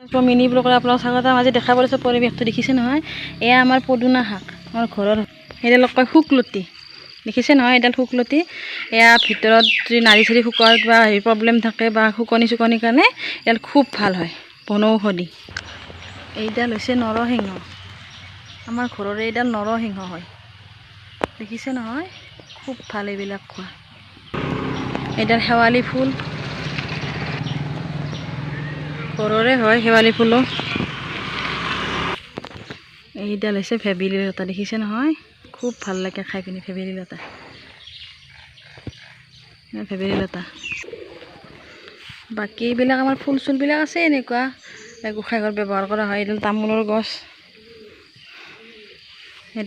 Mini ব্লগৰ আপোনালোক স্বাগতম। আজি দেখা পাইছোঁ পৰিৱেশটো দেখিছে নহয়, এয়া আমাৰ পদুনা শাক, আমাৰ ঘৰৰ সেইডালক কয় শুকলতি। দেখিছে নহয়, এডাল শুকলতি। এয়া ভিতৰত যদি নাড়ী চাড়ী শুকোৱাৰ কিবা হেৰি প্ৰব্লেম থাকে বা শুকনি চুকনিৰ কাৰণে এডাল খুব ভাল হয় বনৌষধি। এইডাল হৈছে নৰসিংহ, আমাৰ ঘৰৰে এইডাল নৰসিংহ হয়। দেখিছে নহয়, খুব ভাল এইবিলাক খোৱা। এইডাল শেৱালি ফুল, ঘৰৰে হয় শেৱালি ফুলো। এইডাল হৈছে ভেবেলী লতা, দেখিছে নহয়, খুব ভাল লাগে খাই পিনি ভেবেলী লতা। ভেবেলী লতা বাকী এইবিলাক আমাৰ ফুল চুলবিলাক আছে এনেকুৱা গোঁসাই ঘৰত ব্যৱহাৰ কৰা হয়। এইডাল তামোলৰ গছ,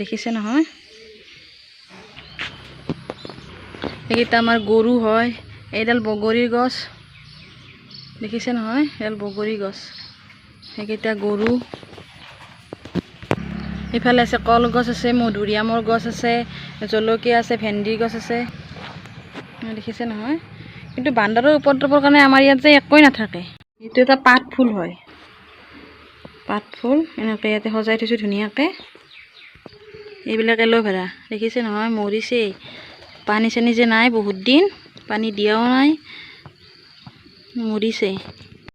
দেখিছে নহয়। এইকেইটা আমাৰ গৰু হয়। এইডাল বগৰীৰ গছ, দেখিছে নহয়, এডাল বগৰী গছ। সেইকেইটা গৰু। এইফালে আছে কলগছ আছে, মধুৰিআমৰ গছ আছে, জলকীয়া আছে, ভেন্দিৰ গছ আছে, দেখিছে নহয়। কিন্তু বান্দৰৰ উপদ্ৰৱৰ কাৰণে আমাৰ ইয়াত যে একোৱেই নাথাকে। এইটো এটা পাত ফুল হয়, পাত ফুল এনেকৈ ইয়াতে সজাই থৈছোঁ ধুনীয়াকৈ। এইবিলাক এল'ভেৰা, দেখিছে নহয়, মৰিছেই। পানী চানী যে নাই, বহুত দিন পানী দিয়াও নাই, মৰিছে।